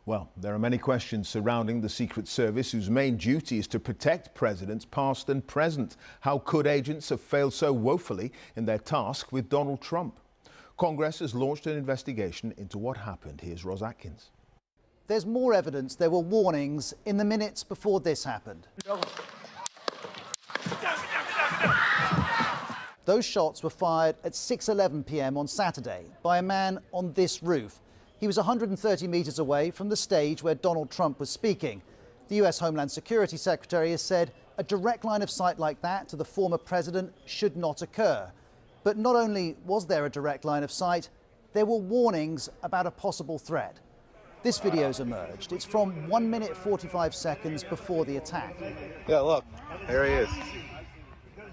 Well, there are many questions surrounding the Secret Service, whose main duty is to protect presidents past and present. How could agents have failed so woefully in their task with Donald Trump? Congress has launched an investigation into what happened. Here's Ros Atkins. There's more evidence there were warnings in the minutes before this happened. Those shots were fired at 6:11 p.m. on Saturday by a man on this roof. He was 130 metres away from the stage where Donald Trump was speaking. The US Homeland Security Secretary has said a direct line of sight like that to the former president should not occur. But not only was there a direct line of sight, there were warnings about a possible threat. This video's emerged. It's from 1 minute 45 seconds before the attack. Yeah, look, there he is.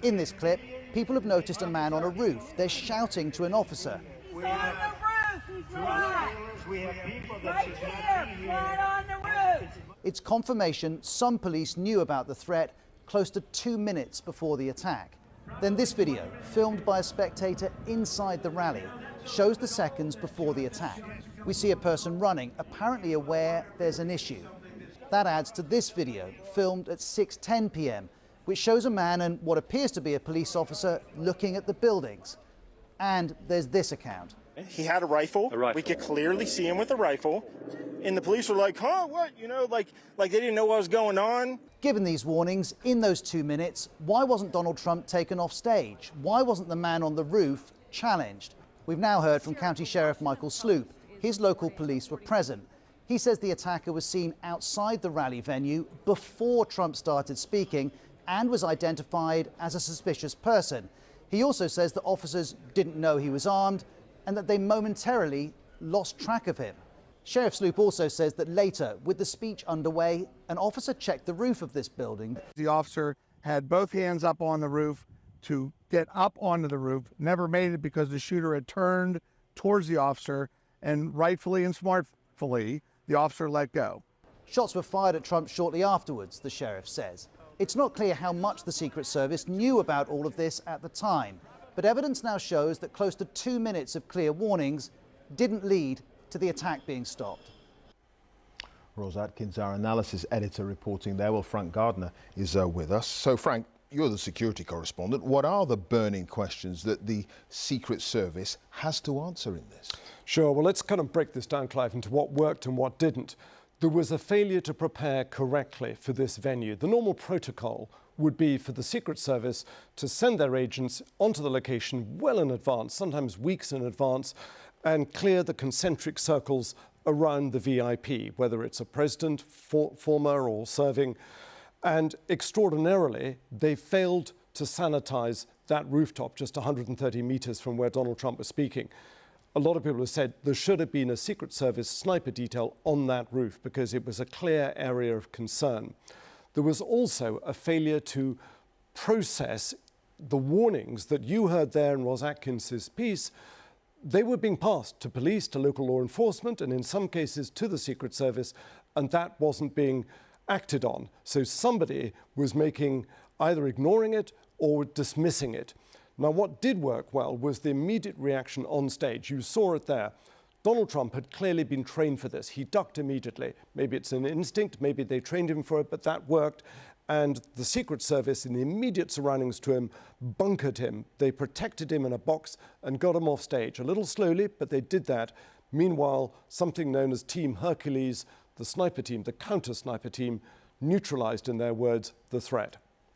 In this clip, people have noticed a man on a roof. They're shouting to an officer. He's on the roof! He's right! Right here! Right on the roof! It's confirmation some police knew about the threat close to 2 minutes before the attack. Then this video, filmed by a spectator inside the rally, shows the seconds before the attack. We see a person running, apparently aware there's an issue. That adds to this video, filmed at 6:10 p.m., which shows a man and what appears to be a police officer looking at the buildings. And there's this account. He had a rifle. We could clearly see him with a rifle. And the police were like, huh, what? You know, like they didn't know what was going on. Given these warnings, in those 2 minutes, why wasn't Donald Trump taken off stage? Why wasn't the man on the roof challenged? We've now heard from County Sheriff Michael Sloop. His local police were present. He says the attacker was seen outside the rally venue before Trump started speaking and was identified as a suspicious person. He also says that officers didn't know he was armed and that they momentarily lost track of him. Sheriff Sloop also says that later, with the speech underway, an officer checked the roof of this building. The officer had both hands up on the roof to get up onto the roof, never made it because the shooter had turned towards the officer, and rightfully and smartfully, the officer let go. Shots were fired at Trump shortly afterwards, the sheriff says. It's not clear how much the Secret Service knew about all of this at the time, but evidence now shows that close to 2 minutes of clear warnings didn't lead to the attack being stopped. Ros Atkins, our analysis editor, reporting there. Well, Frank Gardner is with us. So, Frank, you're the security correspondent. What are the burning questions that the Secret Service has to answer in this? Sure. Well, let's kind of break this down, Clive, into what worked and what didn't. There was a failure to prepare correctly for this venue. The normal protocol would be for the Secret Service to send their agents onto the location well in advance, sometimes weeks in advance, and clear the concentric circles around the VIP, whether it's a president, former or serving. And extraordinarily, they failed to sanitize that rooftop just 130 meters from where Donald Trump was speaking. A lot of people have said there should have been a Secret Service sniper detail on that roof because it was a clear area of concern. There was also a failure to process the warnings that you heard there in Ros Atkins's piece. They were being passed to police, to local law enforcement, and in some cases to the Secret Service, and that wasn't being acted on. So somebody was either ignoring it or dismissing it. Now, what did work well was the immediate reaction on stage. You saw it there. Donald Trump had clearly been trained for this. He ducked immediately. Maybe it's an instinct, maybe they trained him for it, but that worked. And the Secret Service, in the immediate surroundings to him, bunkered him. They protected him in a box and got him off stage. A little slowly, but they did that. Meanwhile, something known as Team Hercules, the sniper team, the counter-sniper team, neutralized, in their words, the threat.